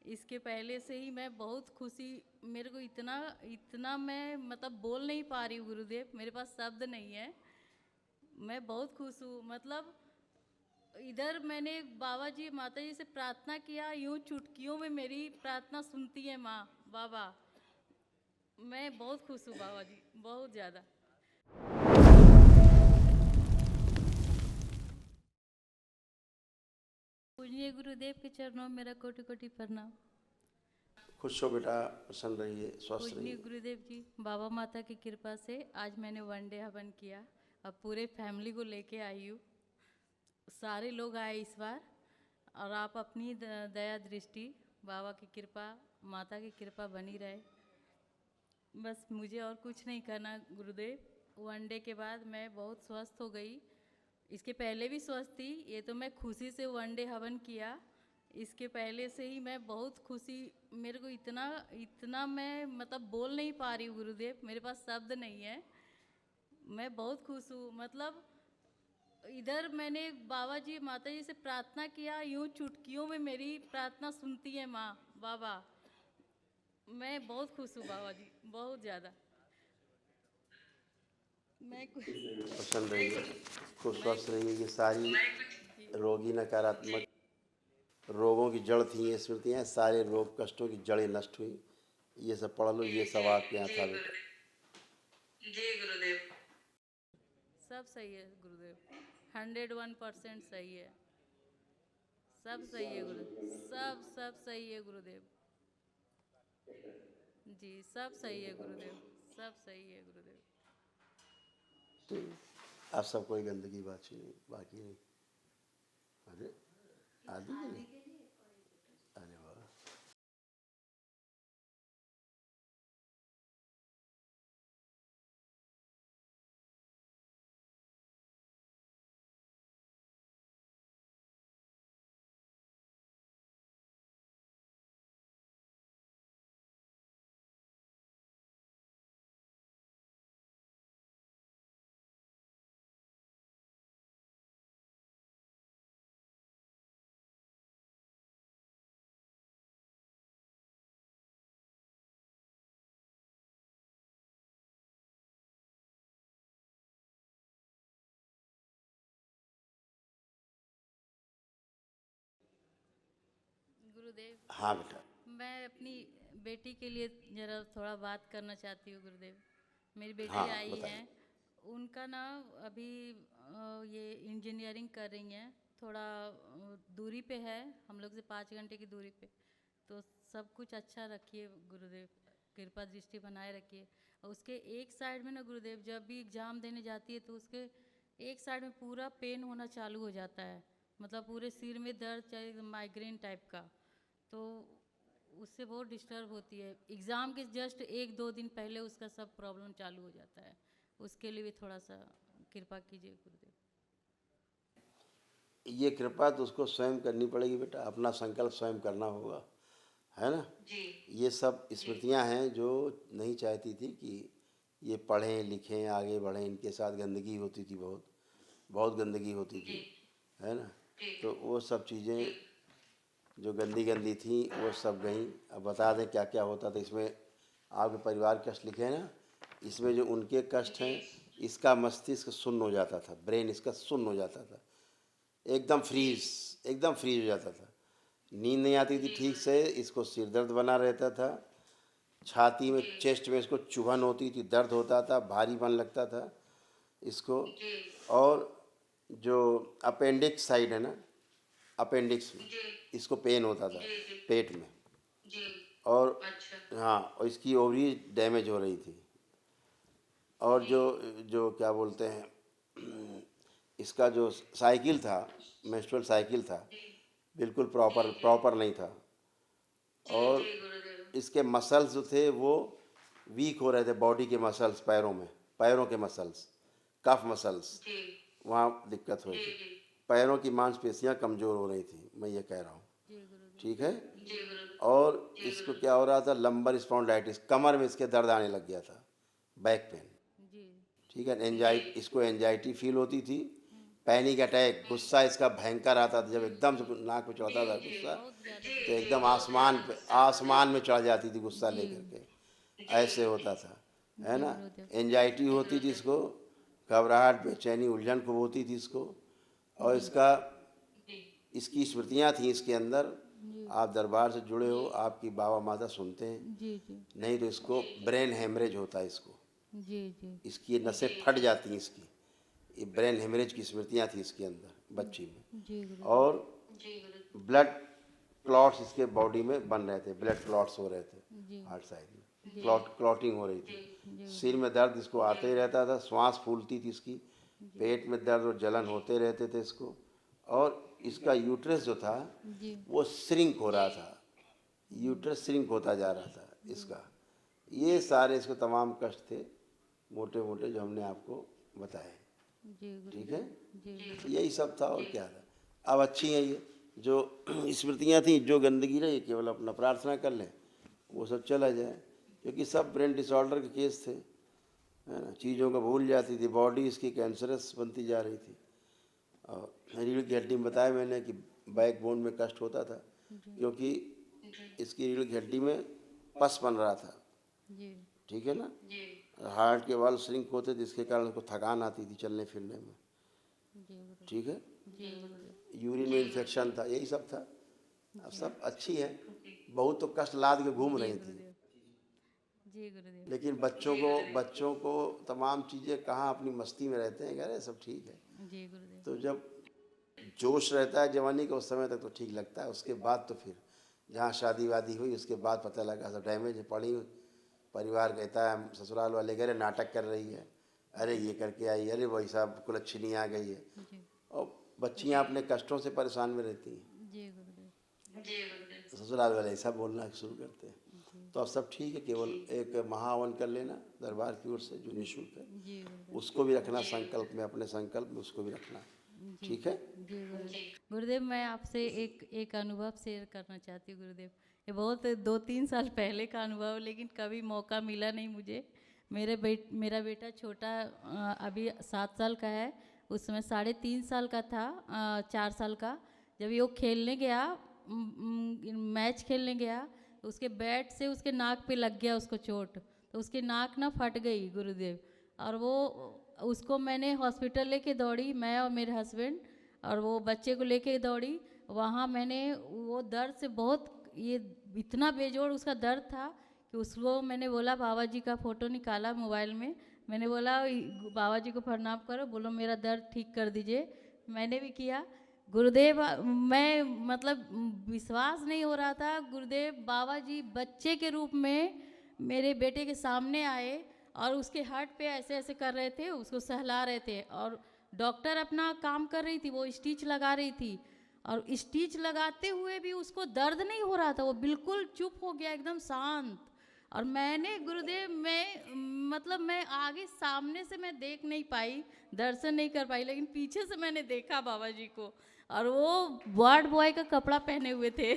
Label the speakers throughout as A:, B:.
A: इसके पहले से ही मैं बहुत खुशी, मेरे को इतना इतना मैं मतलब बोल नहीं पा रही हूँ गुरुदेव, मेरे पास शब्द नहीं है। मैं बहुत खुश हूँ। मतलब इधर मैंने बाबा जी माता जी से प्रार्थना किया, यूं चुटकियों में मेरी प्रार्थना सुनती है माँ बाबा। मैं बहुत खुश हूँ बाबा जी, बहुत ज़्यादा। पूजनीय गुरुदेव के चरणों में मेरा कोटि कोटि प्रणाम।
B: खुश हो बेटा, प्रसन्न रहिए, स्वस्थ
A: पूजनीय
B: रहिए।
A: गुरुदेव जी, बाबा माता की कृपा से आज मैंने वनडे हवन किया। अब पूरे फैमिली को लेके आई हूँ, सारे लोग आए इस बार। और आप अपनी दया दृष्टि, बाबा की कृपा, माता की कृपा बनी रहे। बस मुझे और कुछ नहीं करना गुरुदेव। वनडे के बाद मैं बहुत स्वस्थ हो गई। इसके पहले भी स्वस्थ थी, ये तो मैं खुशी से वनडे हवन किया। इसके पहले से ही मैं बहुत खुशी, मेरे को इतना इतना मैं मतलब बोल नहीं पा रही हूँ गुरुदेव, मेरे पास शब्द नहीं है। मैं बहुत खुश हूँ। मतलब इधर मैंने बाबा जी माता जी से प्रार्थना किया, यूं चुटकियों में मेरी प्रार्थना सुनती है माँ बाबा। मैं बहुत खुश हूँ बाबा जी, बहुत ज़्यादा। मैं
B: प्रसन्न रहिए, खुश
A: मैं
B: स्वस्थ
A: कुछ
B: रहिए। ये सारी
A: जी
B: रोगी नकारात्मक रोगों की जड़ थी, ये स्मृतियाँ, सारे रोग कष्टों की जड़ें नष्ट हुई। ये सब पढ़ लो, ये सब आपके यहाँ था बेटा।
A: जी गुरुदेव। सब सही है गुरुदेव, 101% सही है। सब सही है गुरुदेव, सब सही है गुरुदेव। जी सब सही है गुरुदेव, सब सही है गुरुदेव।
B: आप सब कोई गंदगी बात नहीं, बाकी नहीं। अरे आदि नहीं, अरे वाह।
A: गुरुदेव,
B: हाँ बेटा।
A: मैं अपनी बेटी के लिए ज़रा थोड़ा बात करना चाहती हूँ गुरुदेव। मेरी बेटी
B: हाँ
A: आई है,
B: बताइए।
A: उनका ना अभी ये इंजीनियरिंग कर रही हैं। थोड़ा दूरी पे है, हम लोग से 5 घंटे की दूरी पे। तो सब कुछ अच्छा रखिए गुरुदेव, कृपा दृष्टि बनाए रखिए। और उसके एक साइड में ना गुरुदेव, जब भी एग्ज़ाम देने जाती है तो उसके एक साइड में पूरा पेन होना चालू हो जाता है। मतलब पूरे सिर में दर्द, चाहे माइग्रेन टाइप का। तो उससे बहुत डिस्टर्ब होती है। एग्ज़ाम के जस्ट 1-2 दिन पहले उसका सब प्रॉब्लम चालू हो जाता है। उसके लिए भी थोड़ा सा कृपा कीजिए गुरुदेव।
B: ये कृपा तो उसको स्वयं करनी पड़ेगी बेटा, अपना संकल्प स्वयं करना होगा, है ना।
A: जी
B: ये सब
A: जी
B: स्मृतियाँ हैं जो नहीं चाहती थी कि ये पढ़ें लिखें आगे बढ़ें। इनके साथ गंदगी होती थी, बहुत बहुत गंदगी होती थी, है ना। तो वो सब चीज़ें जो गंदी गंदी थी वो सब गई। अब बता दें क्या क्या होता था इसमें। आपके परिवार कष्ट लिखे हैं ना, इसमें जो उनके कष्ट हैं, इसका मस्तिष्क शून्य हो जाता था, ब्रेन इसका शून्य हो जाता था, एकदम फ्रीज, एकदम फ्रीज हो जाता था। नींद नहीं आती थी ठीक से, इसको सिर दर्द बना रहता था, छाती में चेस्ट में इसको चुभन होती थी, दर्द होता था, भारीपन लगता था इसको। और जो अपेंडिक्स साइड है ना, अपेंडिक्स में इसको पेन होता था, पेट में। और हाँ, और इसकी ओवरी डैमेज हो रही थी। और जो जो क्या बोलते हैं, इसका जो साइकिल था, मेंस्ट्रुअल साइकिल था, बिल्कुल प्रॉपर प्रॉपर नहीं था। और इसके मसल्स जो थे वो वीक हो रहे थे, बॉडी के मसल्स, पैरों में, पैरों के मसल्स, कफ मसल्स, वहाँ दिक्कत हुई थी। पैरों की मांसपेशियाँ कमज़ोर हो रही थी, मैं ये कह रहा हूँ,
A: जी गुरुदेव।
B: ठीक है। और इसको क्या हो रहा था, लंबर स्पॉन्डाइटिस, कमर में इसके दर्द आने लग गया था, बैक पेन,
A: जी
B: ठीक है। एंजाइटी, इसको एंजाइटी फील होती थी, पैनिक अटैक, गुस्सा इसका भयंकर आता था। जब एकदम से नाक पे चढ़ता था गुस्सा, तो एकदम आसमान में चढ़ जाती थी गुस्सा लेकर के, ऐसे होता था, है
A: जी
B: ना।
A: गुरुदेव।
B: एंजाइटी होती थी इसको, घबराहट, बेचैनी, उलझन खूब होती थी इसको। और इसकी स्मृतियाँ थी इसके अंदर।
A: जी
B: आप दरबार से जुड़े हो, आपकी बाबा माता सुनते हैं,
A: जी जी
B: नहीं तो इसको ब्रेन हेमरेज होता है इसको,
A: जी जी
B: इसकी ये नसें फट जाती हैं इसकी। ये ब्रेन हेमरेज की स्मृतियाँ थी इसके अंदर बच्ची में।
A: जी गुरुदेव।
B: और ब्लड क्लॉट्स इसके बॉडी में बन रहे थे, ब्लड क्लॉट्स हो रहे थे
A: जी
B: हार्ट साइड में, क्लॉटिंग हो रही थी।
A: जी
B: सिर में दर्द इसको आते ही रहता था, श्वास फूलती थी इसकी, पेट में दर्द और जलन होते रहते थे इसको। और इसका यूट्रस जो था
A: जी
B: वो श्रिंक हो रहा था, यूट्रस श्रिंक होता जा रहा था इसका। ये सारे इसको तमाम कष्ट थे मोटे मोटे जो हमने आपको बताए,
A: जी गुरुदेव।
B: ठीक है।
A: जी
B: यही सब था और क्या था। अब अच्छी हैं ये जो स्मृतियाँ थी, जो गंदगी रही केवल अपना प्रार्थना कर लें वो सब चला जाए, क्योंकि सब ब्रेन डिसऑर्डर के केस थे, है ना। चीज़ों को भूल जाती थी, बॉडी इसकी कैंसरस बनती जा रही थी। और रीढ़ की हड्डी में बताया मैंने कि बैकबोन में कष्ट होता था, क्योंकि इसकी रीढ़ की हड्डी में पस बन रहा था,
A: जी
B: ठीक है ना। हार्ट के वाल्व श्रिंक होते थे, जिसके कारण उसको थकान आती थी चलने फिरने में,
A: जी गुरुदेव।
B: ठीक है।
A: जी गुरुदेव।
B: यूरिन में इन्फेक्शन था, यही सब था। अब सब अच्छी है, बहुत तो कष्ट लाद के घूम रही थी,
A: जी गुरुदेव।
B: लेकिन बच्चों को तमाम चीज़ें कहाँ अपनी मस्ती में रहते हैं, कह रहे सब ठीक है।
A: जी गुरुदेव।
B: तो जब जोश रहता है जवानी का, उस समय तक तो ठीक लगता है, उसके बाद तो फिर जहाँ शादी वादी हुई उसके बाद पता लगा सब डैमेज है। पड़ी परिवार कहता है, ससुराल वाले कह रहे नाटक कर रही है, अरे ये करके आई, अरे वही साहब कुलच्छनी आ गई है।
A: जी
B: और बच्चियाँ अपने कष्टों से परेशान में रहती हैं,
A: जी गुरुदेव।
B: ससुराल वाले ऐसा बोलना शुरू करते हैं। तो अब सब ठीक है, केवल एक महावन कर लेना दरबार की ओर से जो निःशुल्क है,
A: जी गुरुदेव।
B: उसको भी रखना संकल्प में, अपने संकल्प में उसको भी रखना, ठीक है।
A: जी गुरुदेव। गुरुदेव मैं आपसे एक अनुभव शेयर करना चाहती हूँ गुरुदेव। ये बहुत 2-3 साल पहले का अनुभव है, लेकिन कभी मौका मिला नहीं मुझे। मेरा बेटा छोटा अभी 7 साल का है, उस समय 3.5 साल का था, 4 साल का। जब ये वो खेलने गया, मैच खेलने गया, तो उसके बैट से उसके नाक पे लग गया उसको चोट, तो उसकी नाक ना फट गई गुरुदेव। और वो उसको मैंने हॉस्पिटल लेके दौड़ी, मैं और मेरे हस्बैंड, और वो बच्चे को लेके दौड़ी। वहाँ मैंने वो दर्द से बहुत, ये इतना बेजोड़ उसका दर्द था कि उसको मैंने बोला, बाबा जी का फ़ोटो निकाला मोबाइल में, मैंने बोला बाबा जी को प्रणाम करो, बोलो मेरा दर्द ठीक कर दीजिए। मैंने भी किया गुरुदेव। मैं मतलब विश्वास नहीं हो रहा था गुरुदेव, बाबा जी बच्चे के रूप में मेरे बेटे के सामने आए और उसके हार्ट पे ऐसे ऐसे कर रहे थे, उसको सहला रहे थे, और डॉक्टर अपना काम कर रही थी, वो स्टिच लगा रही थी, और स्टिच लगाते हुए भी उसको दर्द नहीं हो रहा था, वो बिल्कुल चुप हो गया, एकदम शांत। और मैंने गुरुदेव, मतलब मैं आगे सामने से मैं देख नहीं पाई, दर्शन नहीं कर पाई, लेकिन पीछे से मैंने देखा बाबा जी को, और वो वार्ड बॉय का कपड़ा पहने हुए थे।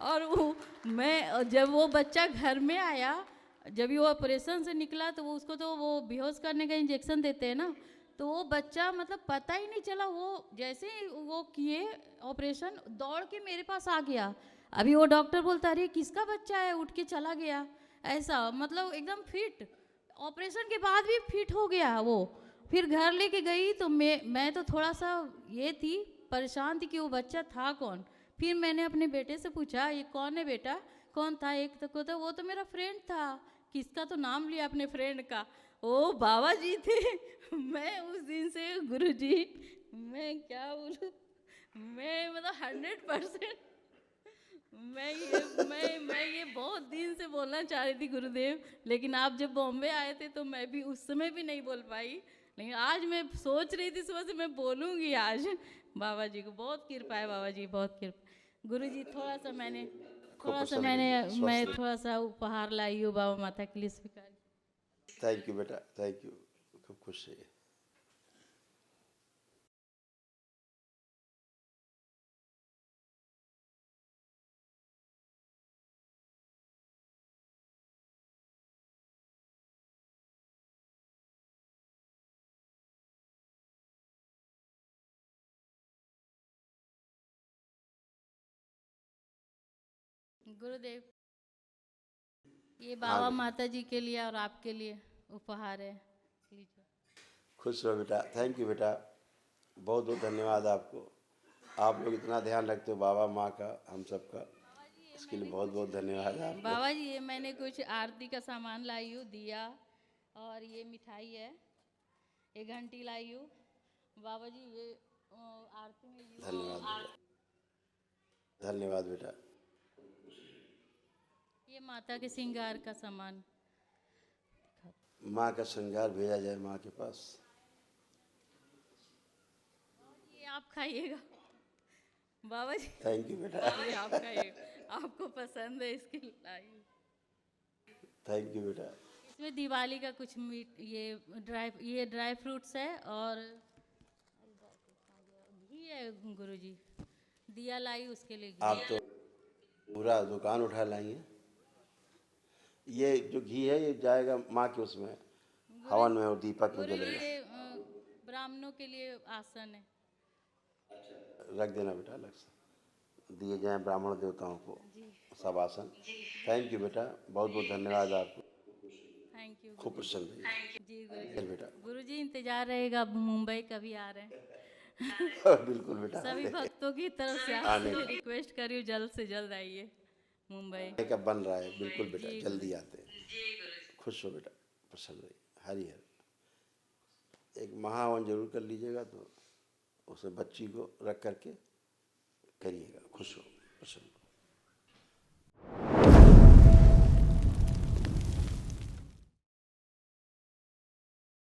A: और जब वो बच्चा घर में आया, जब वो ऑपरेशन से निकला, तो वो उसको तो वो बेहोश करने का इंजेक्शन देते हैं ना, तो वो बच्चा मतलब पता ही नहीं चला, वो जैसे ही वो किए ऑपरेशन, दौड़ के मेरे पास आ गया। अभी वो डॉक्टर बोलता, अरे किसका बच्चा है, उठ के चला गया, ऐसा मतलब एकदम फिट, ऑपरेशन के बाद भी फिट हो गया वो। फिर घर लेके गई तो मैं तो थोड़ा सा ये थी, परेशान थी कि वो बच्चा था कौन। फिर मैंने अपने बेटे से पूछा, ये कौन है बेटा, कौन था। एक तो वो तो मेरा फ्रेंड था। किसका, तो नाम लिया अपने फ्रेंड का, ओ बाबा जी थे। मैं उस दिन से गुरुजी, मैं क्या बोलूं, मैं मतलब 100% मैं ये बहुत दिन से बोलना चाह रही थी गुरुदेव, लेकिन आप जब बॉम्बे आए थे तो मैं भी उस समय भी नहीं बोल पाई, लेकिन आज मैं सोच रही थी सुबह से मैं बोलूँगी आज। बाबा जी को बहुत कृपा है, बाबा जी बहुत कृपा। गुरुजी
B: खूब प्रसन्न रहिए,
A: मैं
B: स्वस्थ रहिए।
A: थोड़ा सा उपहार लाई हूँ बाबा माता के लिए, स्वीकार।
B: थैंक यू बेटा, थैंक यू, खूब खुश रहिए।
A: गुरुदेव, ये
B: हाँ
A: बाबा
B: बेटा,
A: माता जी के लिए और आपके लिए उपहार है, लीजिए।
B: खुश रहो बेटा। थैंक यू बेटा, बहुत बहुत धन्यवाद आपको। आप लोग इतना ध्यान रखते हो बाबा माँ का, हम सब का, इसके लिए बहुत बहुत धन्यवाद आपको।
A: बाबा जी, ये मैंने कुछ आरती का सामान लाई हूँ, दिया और ये मिठाई है, ये घंटी लाई हूँ। बाबा जी, ये आरती में यूज
B: धन्यवाद बेटा, धन्यवाद बेटा।
A: ये माता के श्रृंगार का सामान।
B: माँ का श्रृंगार भेजा जाए माँ के पास।
A: ये आप खाइएगा बाबा जी।
B: थैंक यू बेटा,
A: ये आप खाइएगा, आपको पसंद है इसके लिए लाई हूँ।
B: थैंक यू बेटा।
A: इसमें दिवाली का कुछ मीट, ये ड्राई फ्रूट्स है और घी है गुरुजी, दिया लाई उसके लिए घी।
B: आप तो पूरा दुकान उठा लाएंगे। ये जो घी है ये जाएगा माँ के उसमें हवन में और दीपक में
A: गुरुजी,
B: जलेगा।
A: ये ब्राह्मणों के लिए आसन है।
B: रख देना बेटा अलग से, दिए जाएं ब्राह्मण देवताओं को
A: जी,
B: सब आसन। थैंक यू बेटा, बहुत बहुत धन्यवाद आपको।
A: थैंक यू
B: खूब प्रसन्न रहिए।
A: जी गुरुजी।
B: चल बेटा,
A: गुरुजी, इंतजार रहेगा, अब मुंबई कभी आ रहे हैं।
B: बिल्कुल बेटा,
A: सभी भक्तों की तरफ से
B: आने
A: आपसे रिक्वेस्ट कर रही हूँ, जल्द से जल्द आइए मुंबई।
B: का बन रहा है, बिल्कुल बेटा,
A: जी
B: जल्दी
A: गुरुजी।
B: आते हैं। खुश हो बेटा, प्रसन्न रहिए। हरि हर। एक महावन जरूर कर लीजिएगा, तो उसमें बच्ची को रख करके करिएगा। खुश हो, प्रसन्न हो।